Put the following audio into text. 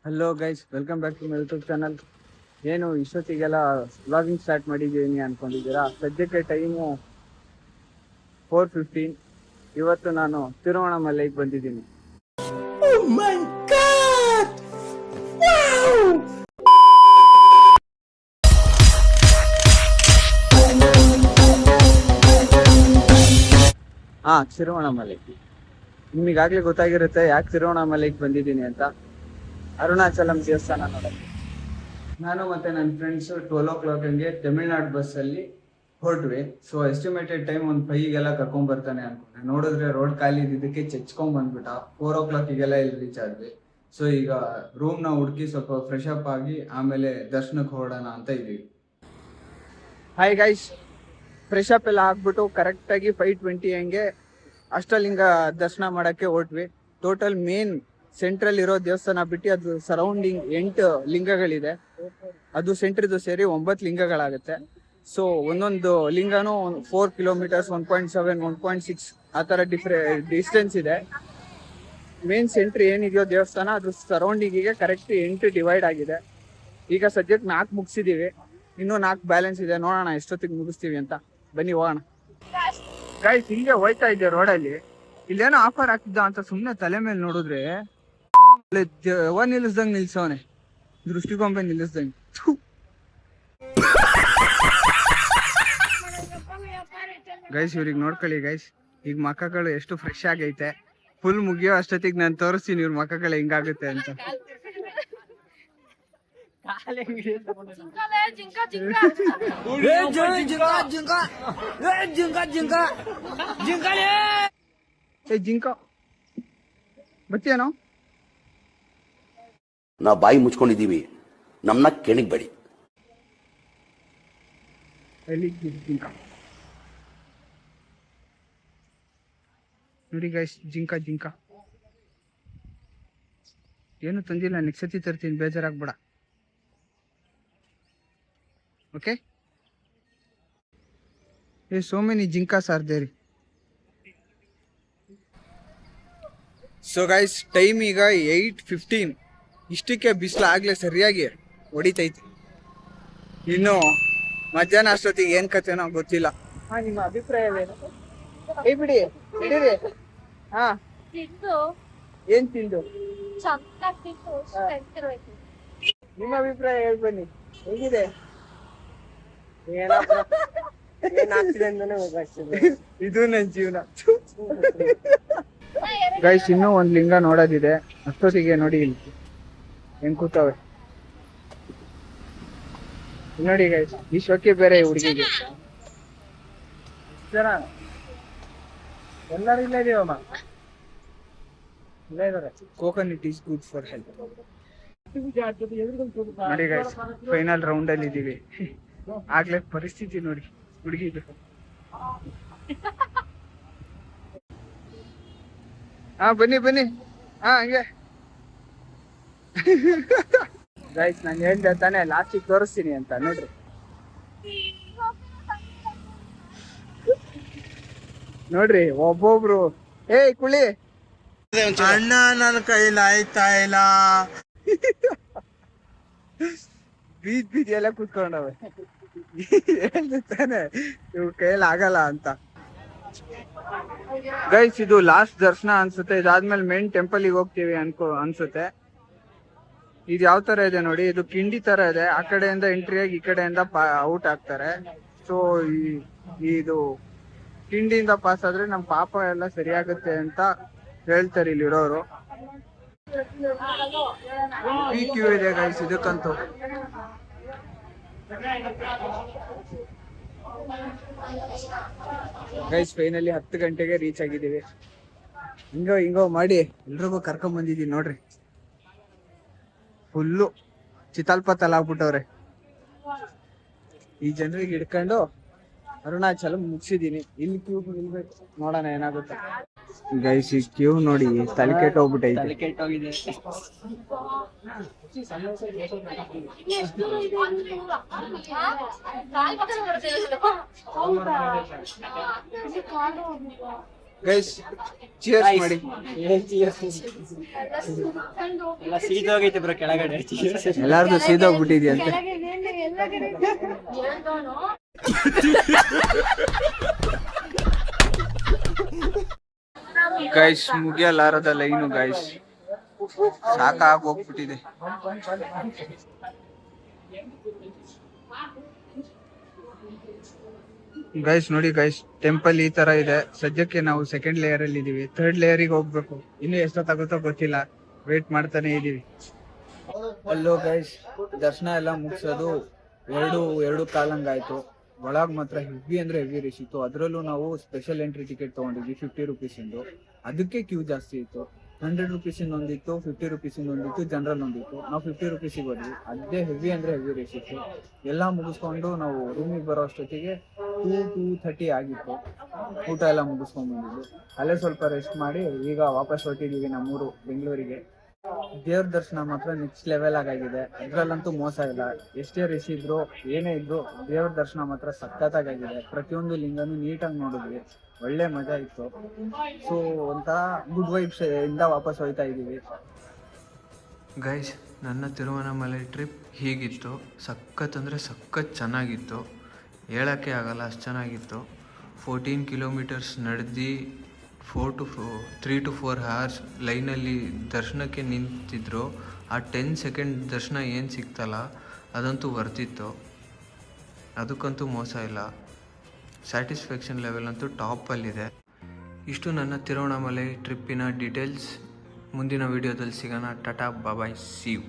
Hello guys, welcome back to my YouTube channel. ಏನು ಇಷ್ಟೊತ್ತಿಗೆಲ್ಲ vlogging start ಮಾಡಿದ್ದೀನಿ ಅನ್ಕೊಂಡಿದ್ದೀರಾ? ಸದ್ಯಕ್ಕೆ ಟೈಮು 4:15. ಇವತ್ತು ನಾನು ತಿರುವಣ್ಣಾಮಲೈಗೆ ಬಂದಿದ್ದೀನಿ. ತಿರುವಣ್ಣಾಮಲೈ. ನಿಮಗಾಗ್ಲೇ ಗೊತ್ತಾಗಿರುತ್ತೆ ಯಾಕೆ ತಿರುವಣ್ಣಾಮಲೈಗೆ ಬಂದಿದ್ದೀನಿ ಅಂತ. ಅರುಣಾಚಲಂ ದೇವಸ್ಥಾನ ನೋಡೋದು. ನಾನು ಮತ್ತೆ ನನ್ನ ಫ್ರೆಂಡ್ಸ್ 12 o'clock ಹಂಗೆ ತಮಿಳ್ನಾಡು ಬಸ್ಸಲ್ಲಿ ಹೊರಟ್ವಿ. ಸೊ ಎಸ್ಟಿಮೇಟೆಡ್ ಟೈಮ್ ಒಂದು 5ಗೆಲ್ಲ ಕರ್ಕೊಂಡ್ ಬರ್ತಾನೆ ಅನ್ಕೊಂಡೆ. ನೋಡಿದ್ರೆ ರೋಡ್ ಖಾಲಿ ಇದ್ದಿದ್ದಕ್ಕೆ ಚೆಚ್ಕೊಂಡ್ ಬಂದ್ಬಿಟ್ಟ. 4 o'clock ಇಲ್ಲಿ ರೀಚ್ ಆದ್ವಿ. ಸೊ ಈಗ ರೂಮ್ನ ಹುಡುಕಿ ಸ್ವಲ್ಪ ಫ್ರೆಶ್ ಅಪ್ ಆಗಿ ಆಮೇಲೆ ದರ್ಶನಕ್ಕೆ ಹೊರಡೋಣ ಅಂತ ಇದೀವಿ. ಹಾಯ್ ಗೈಸ್, ಫ್ರೆಶ್ ಅಪ್ ಎಲ್ಲ ಆಗ್ಬಿಟ್ಟು ಕರೆಕ್ಟಾಗಿ 5:20 ಹಂಗೆ ಅಷ್ಟಲಿಂಗ ದರ್ಶನ ಮಾಡಕ್ಕೆ ಹೊರಟ್ವಿ. ಟೋಟಲ್ ಮೇನ್ ಸೆಂಟ್ರಲ್ ಇರೋ ದೇವಸ್ಥಾನ ಬಿಟ್ಟು ಅದು ಸರೌಂಡಿಂಗ್ 8 ಲಿಂಗಗಳಿದೆ. ಅದು ಸೆಂಟ್ರಿದು ಸೇರಿ 9 ಲಿಂಗಗಳಾಗುತ್ತೆ. ಸೊ ಒಂದೊಂದು ಲಿಂಗನೂ 4 kilometers, 1.7, 1.6 ಆ ಥರ ಡಿಸ್ಟೆನ್ಸ್ ಇದೆ. ಮೇನ್ ಸೆಂಟ್ರ್ ಏನಿದೆಯೋ ದೇವಸ್ಥಾನ ಅದು ಸರೌಂಡಿಂಗಿಗೆ ಕರೆಕ್ಟ್ 8 ಡಿವೈಡ್ ಆಗಿದೆ. ಈಗ ಸದ್ಯಕ್ಕೆ 4 ಮುಗಿಸಿದೀವಿ, ಇನ್ನೂ 4 ಬ್ಯಾಲೆನ್ಸ್ ಇದೆ. ನೋಡೋಣ ಎಷ್ಟೊತ್ತಿಗೆ ಮುಗಿಸ್ತೀವಿ ಅಂತ. ಬನ್ನಿ ಹೋಗೋಣ. ಗೈಸ್, ಹಿಂಗೆ ಹೋಯ್ತಾ ಇದ್ದೆ ರೋಡಲ್ಲಿ, ಇಲ್ಲೇನೋ ಆಫರ್ ಹಾಕಿದ್ದ ಅಂತ ಸುಮ್ಮನೆ ತಲೆ ಮೇಲೆ ನೋಡಿದ್ರೆ ದೆವ್ವ ನಿಲ್ಲಿಸ್ದಂಗೆ ನಿಲ್ಸವನೆ, ದೃಷ್ಟಿಗೊಂಬೆ ನಿಲ್ಲಿಸ್ದಂಗೆ. ಗೈಸ್, ಇವ್ರಿಗೆ ನೋಡ್ಕೊಳ್ಳಿ ಗೈಸ್, ಈಗ ಮಕ್ಕಗಳು ಎಷ್ಟು ಫ್ರೆಶ್ ಆಗೈತೆ. ಫುಲ್ ಮುಗಿಯೋ ಅಷ್ಟೊತ್ತಿಗೆ ನಾನು ತೋರಿಸ್ತೀನಿ ಇವ್ರ ಮಕ್ಕಗಳು ಹೆಂಗಾಗುತ್ತೆ ಅಂತ. ಜಿಂಕ ಬತ್ತಿಯೇನೋ? ನಾವು ಬಾಯಿ ಮುಚ್ಕೊಂಡಿದ್ದೀವಿ, ನಮ್ಮನ್ನ ಕೆಣಗಬೇಡಿ. ನೋಡಿ ಗೈಸ್, ಜಿಂಕ ಏನು ತಂದಿಲ್ಲ, ನೆಕ್ಸ್ಟ್ ಸತಿ ತರ್ತೀನಿ, ಬೇಜಾರಾಗ್ಬೇಡ. ಓಕೆ, ಸೋ ಮೆನಿ ಜಿಂಕಾಸ್ are there. So guys, time ಈಗ 8:15. ಇಷ್ಟಕ್ಕೆ ಬಿಸಿಲು ಆಗ್ಲೇ ಸರಿಯಾಗಿ ಹೊಡಿತೈತಿ. ಇನ್ನು ಮಧ್ಯಾಹ್ನ ಅಷ್ಟೊತ್ತಿಗೆ ಏನ್ ಕತೆನೋ ಗೊತ್ತಿಲ್ಲ. ನಿಮ್ಮ ಅಭಿಪ್ರಾಯವೇನು? ಬಿಡಿ ಬಿಡಿರಿ. ಏನ್ ತಿಂದು ನಿಮ್ಮ ಅಭಿಪ್ರಾಯ ಹೇಳ್ಬನ್ನಿ, ಹೇಗಿದೆ? ಇದು ನನ್ ಜೀವನ. ಗೈಸ್, ಇನ್ನೂ ಒಂದ್ ಲಿಂಗ ನೋಡೋದಿದೆ. ಅಷ್ಟೊತ್ತಿಗೆ ನೋಡಿ ಇಲ್ಲಿ ಹೆಂಗ್ ಕೂತಾವೆ ನೋಡಿ ಗೈಸ್. ಈ ಶೋಕಿ ಬೇರೆ ಹುಡುಗಿಗೆ. ಜನ ಎಲ್ಲರೂ ಇಲ್ಲ ಇದೀವಮ್ಮ, ಇಲ್ಲ ಇದಾರೆ. Coconut is good for health. ನೋಡಿ ಗೈಸ್, ಫೈನಲ್ ರೌಂಡ್ ಅಲ್ಲಿ ಇದೀವಿ. ಆಗ್ಲೇ ಪರಿಸ್ಥಿತಿ ನೋಡಿ ಹುಡುಗಿದು. ಬನ್ನಿ. ಹಂಗೆ ಗೈಸ್, ನಾನು ಹೇಳ್ದೆ ತಾನೆ ಲಾಸ್ಟಿಗೆ ತೋರಿಸ್ತೀನಿ ಅಂತ. ನೋಡ್ರಿ ಒಬ್ಬೊಬ್ರು. ಕುಳಿ ಅಣ್ಣ, ನನ್ನ ಕೈಲಿ ಆಯ್ತಾ ಇಲ್ಲ. ಬೀದಿ ಎಲ್ಲ ಕೂತ್ಕೊಂಡವೆ. ಹೇಳ್ದೆ ತಾನೆ ಇವ್ರ ಕೈಯಲ್ಲಿ ಆಗಲ್ಲ ಅಂತ. ಗೈಸ್, ಇದು ಲಾಸ್ಟ್ ದರ್ಶನ ಅನ್ಸುತ್ತೆ. ಇದಾದ್ಮೇಲೆ ಮೇನ್ ಟೆಂಪಲ್ ಗೆ ಹೋಗ್ತೀವಿ ಅನ್ಸುತ್ತೆ. ಇದು ಯಾವ ತರ ಇದೆ ನೋಡಿ, ಇದು ಕಿಂಡಿ ತರ ಇದೆ. ಆ ಕಡೆಯಿಂದ ಎಂಟ್ರಿ ಆಗಿ ಈ ಕಡೆಯಿಂದ ಔಟ್ ಆಗ್ತಾರೆ. ಸೊ ಇದು ಕಿಂಡಿಯಿಂದ ಪಾಸ್ ಆದ್ರೆ ನಮ್ ಪಾಪ ಎಲ್ಲ ಸರಿಯಾಗುತ್ತೆ ಅಂತ ಹೇಳ್ತಾರೆ ಇಲ್ಲಿರೋರು. ಈ ಕ್ಯೂ ಇದೆ ಗೈಸ್ ಇದಕ್ಕಂತೂ. ಗೈಸ್, ಫೈನಲಿ 10 ಗಂಟೆಗೆ ರೀಚ್ ಆಗಿದ್ದೀವಿ. ಹಿಂಗೋ ಮಾಡಿ ಎಲ್ರಿಗೂ ಕರ್ಕೊಂಡ್ ಬಂದಿದೀವಿ ನೋಡ್ರಿ. ಫುಲ್ಲು ಚಿತಾಲ್ಪತ್ತಲ್ ಆಗ್ಬಿಟ್ಟವ್ರೆ. ಈ ಜನರಿಗೆ ಹಿಡ್ಕೊಂಡು ಅರುಣಾಚಲ ಮುಗಿಸಿದೀನಿ. ಇಲ್ಲಿ ಕ್ಯೂ ನಿಲ್ಬೇಕು, ನೋಡೋಣ ಏನಾಗುತ್ತೆ. ಗೈಸ್, ಈ ಕ್ಯೂ ನೋಡಿ ತಲೆ ಕೆಟ್ಟೋಗ್ಬಿಟ್ಟೈತೆ. ಗೈಸ್ ಚಿಯರ್ಸ್ ಮಾಡಿ. ಎಲ್ಲ ಸೀದೋಗೈತೆ ಬ್ರೋ ಕೆಳಗಡೆ. ಎಲ್ಲಾರ್ದು ಸೀದೋಗ್ಬಿಟ್ಟಿದ್ಯಂತೆ. ಗೈಸ್ ಮುಗಿಯಲಾರದ ಲೈನು ಗೈಸ್, ಸಾಕಾಗಿ ಹೋಗ್ಬಿಟ್ಟಿದೆ. ಗೈಸ್ ನೋಡಿ ಗೈಸ್, ಟೆಂಪಲ್ ಈ ತರ ಇದೆ. ಸದ್ಯಕ್ಕೆ ನಾವು ಸೆಕೆಂಡ್ ಲೇಯರ್ ಅಲ್ಲಿ ಇದೀವಿ. ಥರ್ಡ್ ಲೇಯರಿಗೆ ಹೋಗ್ಬೇಕು. ಇನ್ನು ಎಷ್ಟೊತ್ತಾಗುತ್ತೋ ಗೊತ್ತಿಲ್ಲ, ವೇಟ್ ಮಾಡ್ತಾನೆ ಇದೀವಿ. ಅಲ್ಲೋ ಗೈಸ್, ದರ್ಶನ ಎಲ್ಲ ಮುಗಿಸೋದು 2 ಕಾಲಂಗಾಯ್ತು. ಒಳಗ್ ಮಾತ್ರ ಹೆವಿ ಅಂದ್ರೆ ಹೆವಿ ರಶ್ ಇತ್ತು. ಅದ್ರಲ್ಲೂ ನಾವು ಸ್ಪೆಷಲ್ ಎಂಟ್ರಿ ಟಿಕೆಟ್ ತಗೊಂಡಿದ್ವಿ 50 ರುಪೀಸ್ ಇಂದು. ಅದಕ್ಕೆ ಕ್ಯೂ ಜಾಸ್ತಿ ಇತ್ತು. 100 ರುಪೀಸ್ ಒಂದಿತ್ತು, 50 ರುಪೀಸ್ ಒಂದಿತ್ತು, ಜನರಲ್ ಒಂದಿತ್ತು. ನಾವು 50 ರುಪೀಸಿಗೆ ಹೋದ್ವಿ. ಅದೇ ಹೆವಿ ಅಂದ್ರೆ ಹೆವಿ ರಶ್ ಇತ್ತು. ಎಲ್ಲ ಮುಗಿಸ್ಕೊಂಡು ನಾವು ರೂಮಿಗೆ ಬರೋ ಅಷ್ಟೊತ್ತಿಗೆ 2:30 ಆಗಿತ್ತು. ಊಟ ಎಲ್ಲ ಮುಗಿಸ್ಕೊಂಡ್ ಬಂದಿದ್ದು. ಅಲ್ಲೇ ಸ್ವಲ್ಪ ರೆಸ್ಟ್ ಮಾಡಿ ಈಗ ವಾಪಸ್ ಹೊರಟಿದೀವಿ ನಮ್ಮೂರು ಬೆಂಗಳೂರಿಗೆ. ದೇವ್ರ ದರ್ಶನ ಮಾತ್ರ ನೆಕ್ಸ್ಟ್ ಲೆವೆಲ್ ಆಗಿದೆ. ಅದ್ರಲ್ಲಂತೂ ಮೋಸ ಇಲ್ಲ. ಎಷ್ಟೇ ರಶ್ ಇದ್ರು ಏನೇ ಇದ್ರು ದೇವ್ರ ದರ್ಶನ ಮಾತ್ರ ಸಖತ್ತಾಗಿದೆ. ಪ್ರತಿಯೊಂದು ಲಿಂಗನೂ ನೀಟಾಗಿ ನೋಡಿದ್ವಿ. ಒಳ್ಳೆ ಮಜಾ ಇತ್ತು. ಸೊ ಒಂಥರ ಗುಡ್ ವೈಬ್ಸ್ ಇಂದ ವಾಪಸ್ ಹೋಯ್ತಾ ಇದೀವಿ. ಗೈಸ್, ನನ್ನ ತಿರುವಣ್ಣಾಮಲೈ ಟ್ರಿಪ್ ಹೀಗಿತ್ತು. ಸಖತ್ ಅಂದರೆ ಸಖತ್ ಚೆನ್ನಾಗಿತ್ತು. ಹೇಳೋಕ್ಕೆ ಆಗಲ್ಲ, ಅಷ್ಟು ಚೆನ್ನಾಗಿತ್ತು. 14 ಕಿಲೋಮೀಟರ್ಸ್ ನಡೆದು 3 to 4 hours ಲೈನಲ್ಲಿ ದರ್ಶನಕ್ಕೆ ನಿಂತಿದ್ರು. ಆ 10 ಸೆಕೆಂಡ್ ದರ್ಶನ ಏನು ಸಿಗ್ತಲ್ಲ ಅದಂತೂ ವರ್ತಿತ್ತು. ಅದಕ್ಕಂತೂ ಮೋಸ ಇಲ್ಲ. ಸ್ಯಾಟಿಸ್ಫ್ಯಾಕ್ಷನ್ ಲೆವೆಲ್ ಅಂತೂ ಟಾಪಲ್ಲಿದೆ. ಇಷ್ಟು ನನ್ನ ತಿರುವಣ್ಣಾಮಲೈ ಟ್ರಿಪ್ಪಿನ ಡೀಟೇಲ್ಸ್. ಮುಂದಿನ ವಿಡಿಯೋದಲ್ಲಿ ಸಿಗೋಣ. ಟಾಟಾ ಬಾಯ್, ಸಿ ಯು.